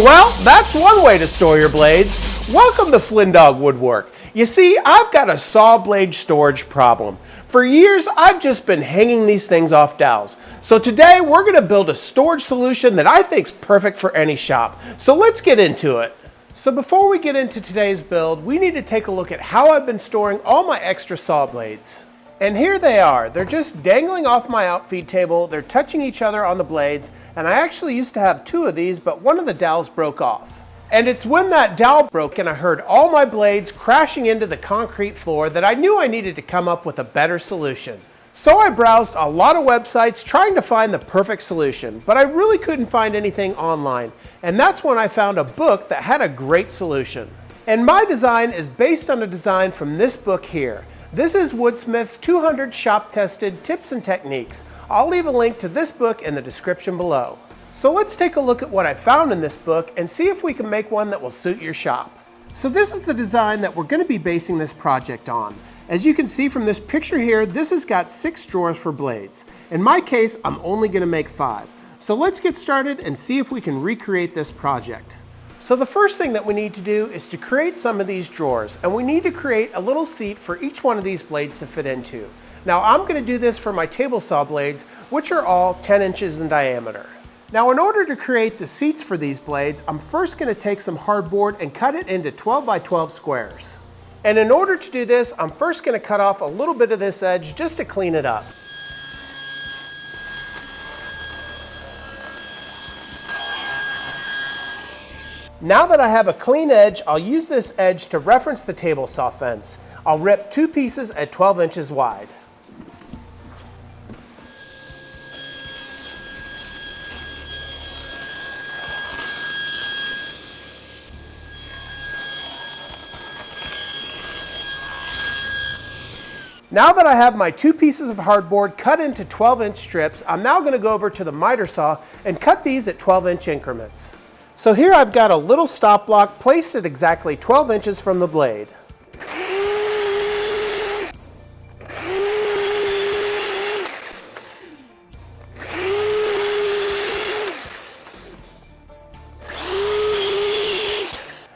Well, that's one way to store your blades. Welcome to Flindog Woodwork. You see, I've got a saw blade storage problem. For years, I've just been hanging these things off dowels. So today, we're going to build a storage solution that I think is perfect for any shop. So let's get into it. So before we get into today's build, we need to take a look at how I've been storing all my extra saw blades. And here they are. They're just dangling off my outfeed table. They're touching each other on the blades. And I actually used to have two of these, but one of the dowels broke off. And it's when that dowel broke and I heard all my blades crashing into the concrete floor that I knew I needed to come up with a better solution. So I browsed a lot of websites trying to find the perfect solution, but I really couldn't find anything online. And that's when I found a book that had a great solution. And my design is based on a design from this book here. This is Woodsmith's 200 shop-tested tips and techniques. I'll leave a link to this book in the description below. So let's take a look at what I found in this book and see if we can make one that will suit your shop. So this is the design that we're going to be basing this project on. As you can see from this picture here, this has got 6 drawers for blades. In my case, I'm only going to make 5. So let's get started and see if we can recreate this project. So the first thing that we need to do is to create some of these drawers, and we need to create a little seat for each one of these blades to fit into. Now I'm going to do this for my table saw blades, which are all 10 inches in diameter. Now in order to create the seats for these blades, I'm first going to take some hardboard and cut it into 12 by 12 squares. And in order to do this, I'm first going to cut off a little bit of this edge just to clean it up. Now that I have a clean edge, I'll use this edge to reference the table saw fence. I'll rip 2 pieces at 12 inches wide. Now that I have my 2 pieces of hardboard cut into 12-inch strips, I'm now going to go over to the miter saw and cut these at 12-inch increments. So here I've got a little stop block placed at exactly 12 inches from the blade.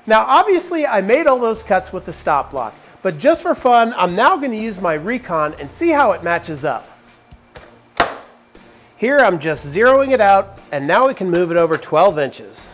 Now obviously I made all those cuts with the stop block, but just for fun, I'm now going to use my recon and see how it matches up. Here I'm just zeroing it out, and now we can move it over 12 inches.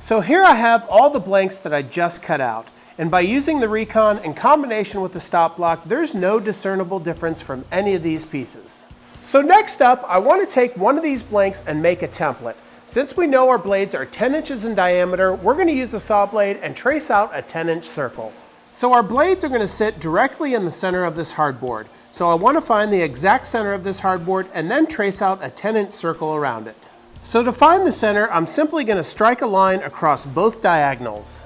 So here I have all the blanks that I just cut out, and by using the recon in combination with the stop block, there's no discernible difference from any of these pieces. So next up, I want to take one of these blanks and make a template. Since we know our blades are 10 inches in diameter, we're going to use a saw blade and trace out a 10-inch circle. So our blades are going to sit directly in the center of this hardboard. So I want to find the exact center of this hardboard and then trace out a 10-inch circle around it. So to find the center, I'm simply going to strike a line across both diagonals.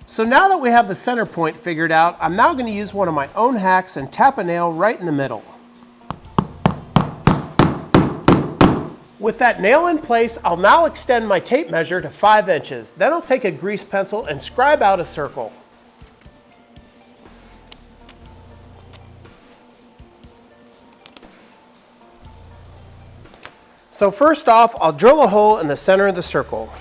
So now that we have the center point figured out, I'm now going to use one of my own hacks and tap a nail right in the middle. With that nail in place, I'll now extend my tape measure to 5 inches. Then I'll take a grease pencil and scribe out a circle. So first off, I'll drill a hole in the center of the circle.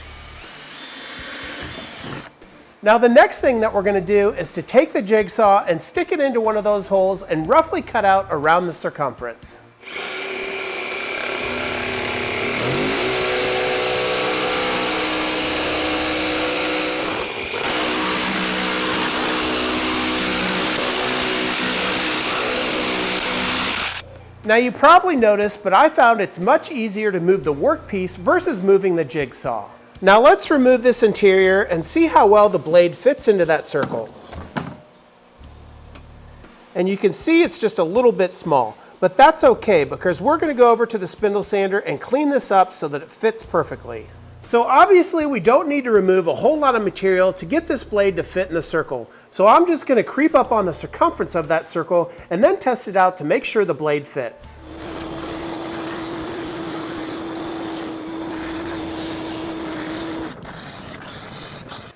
Now the next thing that we're going to do is to take the jigsaw and stick it into one of those holes and roughly cut out around the circumference. Now you probably noticed, but I found it's much easier to move the workpiece versus moving the jigsaw. Now let's remove this interior and see how well the blade fits into that circle. And you can see it's just a little bit small, but that's okay because we're going to go over to the spindle sander and clean this up so that it fits perfectly. So obviously we don't need to remove a whole lot of material to get this blade to fit in the circle. So I'm just going to creep up on the circumference of that circle and then test it out to make sure the blade fits.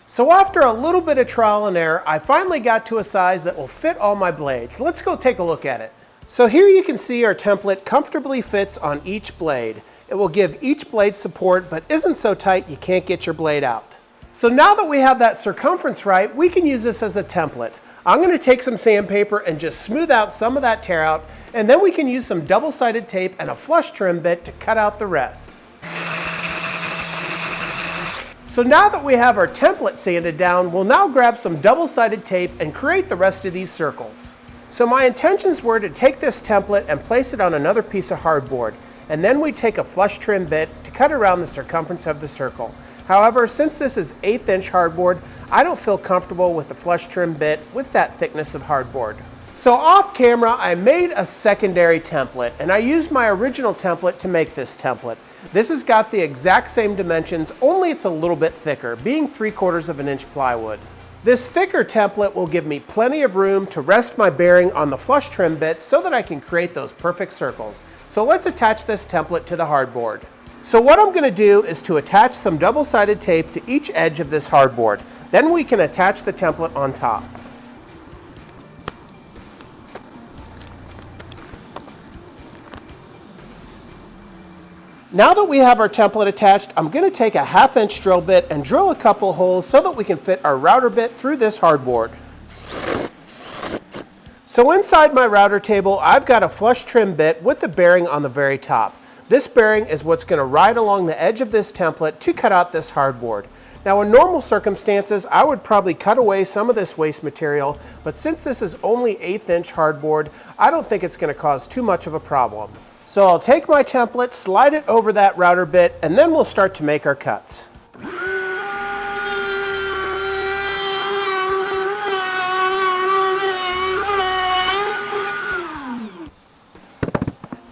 So after a little bit of trial and error, I finally got to a size that will fit all my blades. Let's go take a look at it. So here you can see our template comfortably fits on each blade. It will give each blade support, but isn't so tight you can't get your blade out. So now that we have that circumference right, we can use this as a template. I'm going to take some sandpaper and just smooth out some of that tear out, and then we can use some double-sided tape and a flush trim bit to cut out the rest. So now that we have our template sanded down, we'll now grab some double-sided tape and create the rest of these circles. So my intentions were to take this template and place it on another piece of hardboard, and then we take a flush trim bit to cut around the circumference of the circle. However, since this is 1/8 inch hardboard, I don't feel comfortable with the flush trim bit with that thickness of hardboard. So off camera, I made a secondary template, and I used my original template to make this template. This has got the exact same dimensions, only it's a little bit thicker, being 3/4 of an inch plywood. This thicker template will give me plenty of room to rest my bearing on the flush trim bit so that I can create those perfect circles. So let's attach this template to the hardboard. So what I'm going to do is to attach some double-sided tape to each edge of this hardboard. Then we can attach the template on top. Now that we have our template attached, I'm going to take a 1/2 inch drill bit and drill a couple holes so that we can fit our router bit through this hardboard. So inside my router table, I've got a flush trim bit with the bearing on the very top. This bearing is what's going to ride along the edge of this template to cut out this hardboard. Now in normal circumstances, I would probably cut away some of this waste material, but since this is only 1/8 inch hardboard, I don't think it's going to cause too much of a problem. So I'll take my template, slide it over that router bit, and then we'll start to make our cuts.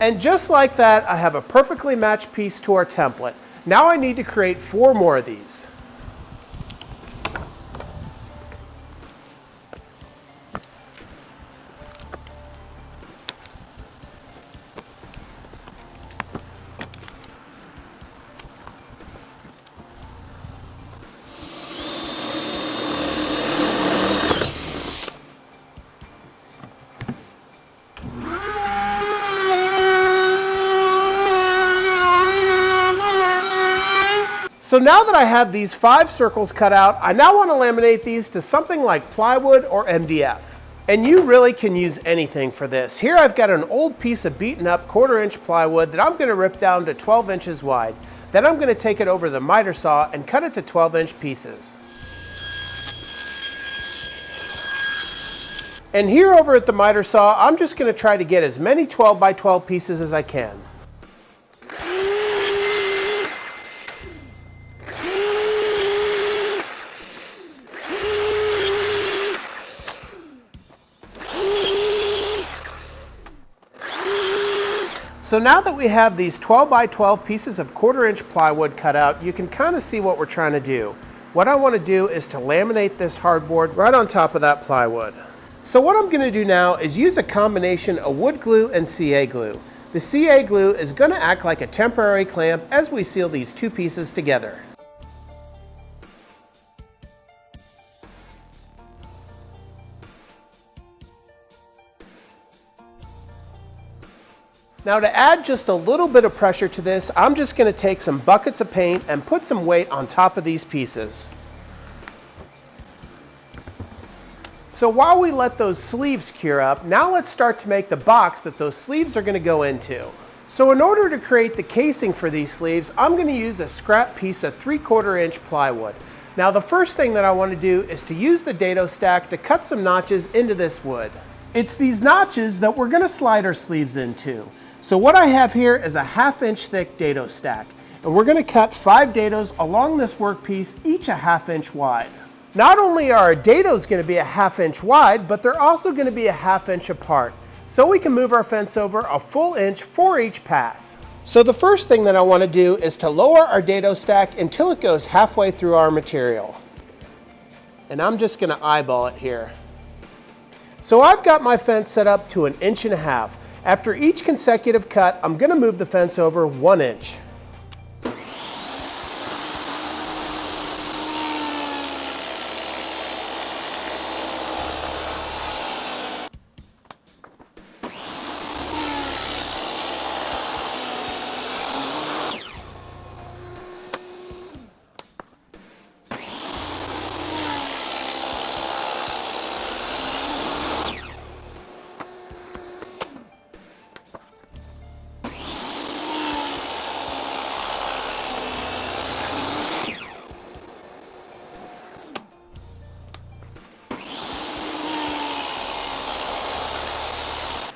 And just like that, I have a perfectly matched piece to our template. Now I need to create 4 more of these. So now that I have these 5 circles cut out, I now want to laminate these to something like plywood or MDF. And you really can use anything for this. Here I've got an old piece of beaten up 1/4 inch plywood that I'm going to rip down to 12 inches wide. Then I'm going to take it over the miter saw and cut it to 12-inch pieces. And here over at the miter saw, I'm just going to try to get as many 12 by 12 pieces as I can. So now that we have these 12 by 12 pieces of 1/4 inch plywood cut out, you can kind of see what we're trying to do. What I want to do is to laminate this hardboard right on top of that plywood. So what I'm going to do now is use a combination of wood glue and CA glue. The CA glue is going to act like a temporary clamp as we seal these 2 pieces together. Now to add just a little bit of pressure to this, I'm just going to take some buckets of paint and put some weight on top of these pieces. So while we let those sleeves cure up, now let's start to make the box that those sleeves are going to go into. So in order to create the casing for these sleeves, I'm going to use a scrap piece of 3/4 inch plywood. Now the first thing that I want to do is to use the dado stack to cut some notches into this wood. It's these notches that we're going to slide our sleeves into. So what I have here is a 1/2 inch thick dado stack, and we're going to cut 5 dados along this workpiece, each a 1/2 inch wide. Not only are our dados going to be a 1/2 inch wide, but they're also going to be a 1/2 inch apart, so we can move our fence over a full inch for each pass. So the first thing that I want to do is to lower our dado stack until it goes halfway through our material. And I'm just going to eyeball it here. So I've got my fence set up to 1.5 inches. After each consecutive cut, I'm going to move the fence over 1 inch.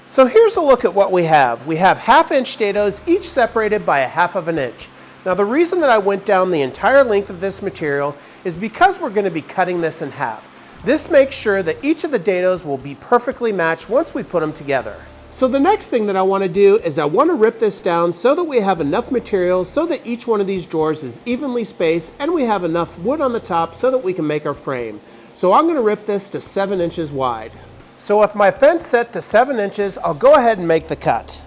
So here's a look at what we have. We have 1/2 inch dados, each separated by 1/2 inch. Now the reason that I went down the entire length of this material is because we're going to be cutting this in half. This makes sure that each of the dados will be perfectly matched once we put them together. So the next thing that I want to do is I want to rip this down so that we have enough material so that each one of these drawers is evenly spaced and we have enough wood on the top so that we can make our frame. So I'm going to rip this to 7 inches wide. So with my fence set to 7 inches, I'll go ahead and make the cut.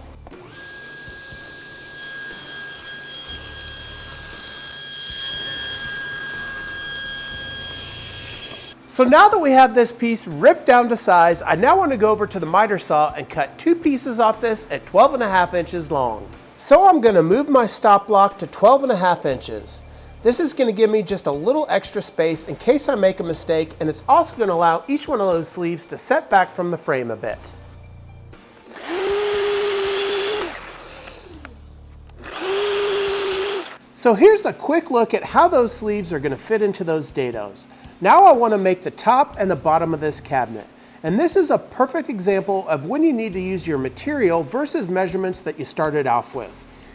So now that we have this piece ripped down to size, I now want to go over to the miter saw and cut 2 pieces off this at 12.5 inches long. So I'm going to move my stop block to 12.5 inches. This is going to give me just a little extra space in case I make a mistake, and it's also going to allow each one of those sleeves to set back from the frame a bit. So here's a quick look at how those sleeves are going to fit into those dados. Now I want to make the top and the bottom of this cabinet. And this is a perfect example of when you need to use your material versus measurements that you started off with.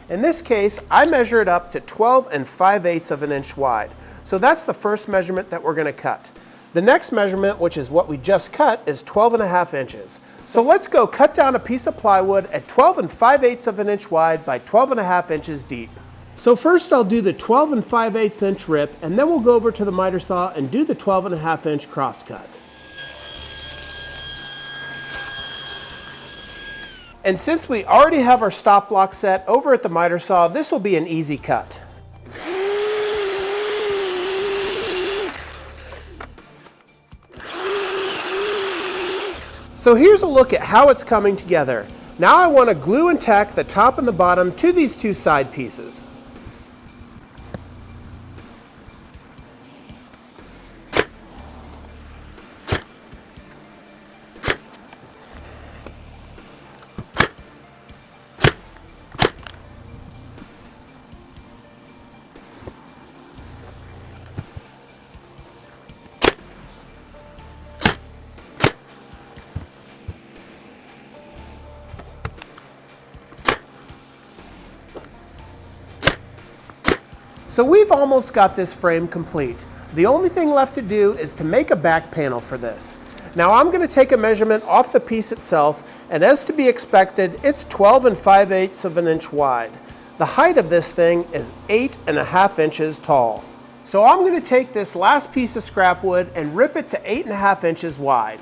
In this case, I measure it up to 12 5/8 inch wide. So that's the first measurement that we're going to cut. The next measurement, which is what we just cut, is 12.5 inches. So let's go cut down a piece of plywood at 12 5/8 inch wide by 12.5 inches deep. So first I'll do the 12 5/8 inch rip, and then we'll go over to the miter saw and do the 12.5 inch cross cut. And since we already have our stop block set over at the miter saw, this will be an easy cut. So here's a look at how it's coming together. Now I want to glue and tack the top and the bottom to these 2 side pieces. So we've almost got this frame complete. The only thing left to do is to make a back panel for this. Now I'm going to take a measurement off the piece itself, and as to be expected, it's 12 5/8 inch wide. The height of this thing is 8.5 inches tall. So I'm going to take this last piece of scrap wood and rip it to 8.5 inches wide.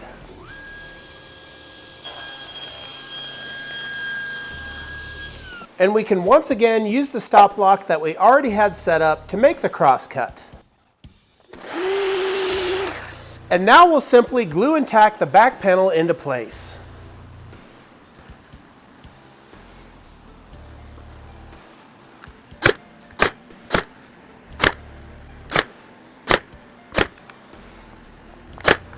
And we can once again use the stop block that we already had set up to make the cross cut. And now we'll simply glue and tack the back panel into place.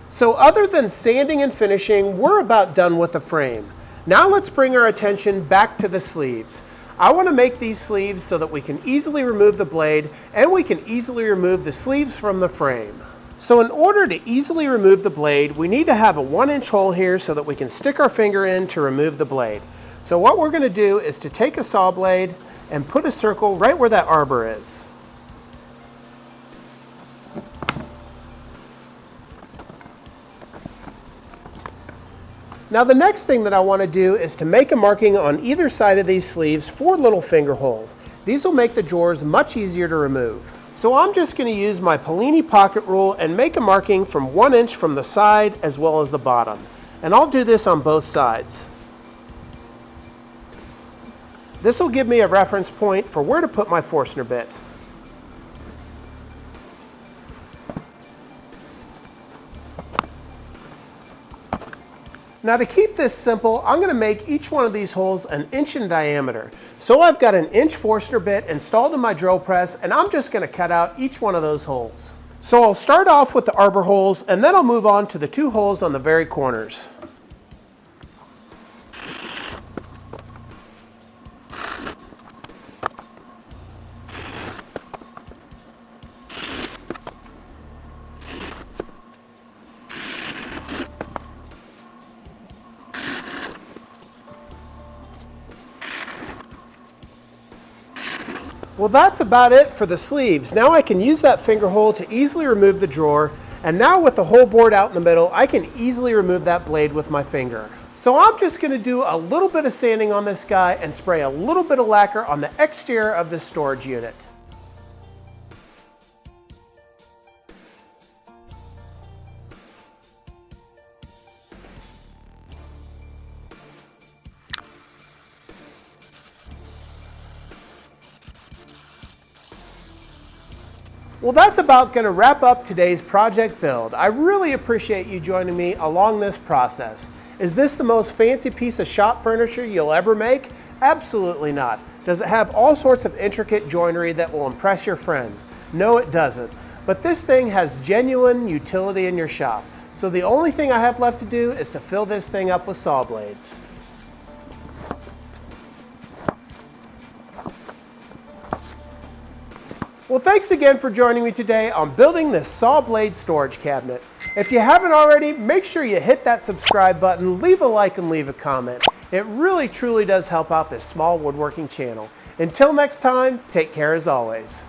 So other than sanding and finishing, we're about done with the frame. Now let's bring our attention back to the sleeves. I want to make these sleeves so that we can easily remove the blade and we can easily remove the sleeves from the frame. So in order to easily remove the blade, we need to have a 1-inch hole here so that we can stick our finger in to remove the blade. So what we're going to do is to take a saw blade and put a circle right where that arbor is. Now the next thing that I want to do is to make a marking on either side of these sleeves for little finger holes. These will make the drawers much easier to remove. So I'm just going to use my Polini pocket rule and make a marking from 1 inch from the side as well as the bottom. And I'll do this on both sides. This will give me a reference point for where to put my Forstner bit. Now to keep this simple, I'm going to make each one of these holes an inch in diameter. So I've got an inch Forstner bit installed in my drill press, and I'm just going to cut out each one of those holes. So I'll start off with the arbor holes, and then I'll move on to the 2 holes on the very corners. Well, that's about it for the sleeves. Now I can use that finger hole to easily remove the drawer, and now with the hole bored out in the middle, I can easily remove that blade with my finger. So I'm just going to do a little bit of sanding on this guy and spray a little bit of lacquer on the exterior of this storage unit. Well, that's about going to wrap up today's project build. I really appreciate you joining me along this process. Is this the most fancy piece of shop furniture you'll ever make? Absolutely not. Does it have all sorts of intricate joinery that will impress your friends? No, it doesn't. But this thing has genuine utility in your shop. So the only thing I have left to do is to fill this thing up with saw blades. Well, thanks again for joining me today on building this saw blade storage cabinet. If you haven't already, make sure you hit that subscribe button, leave a like, and leave a comment. It really truly does help out this small woodworking channel. Until next time, take care as always.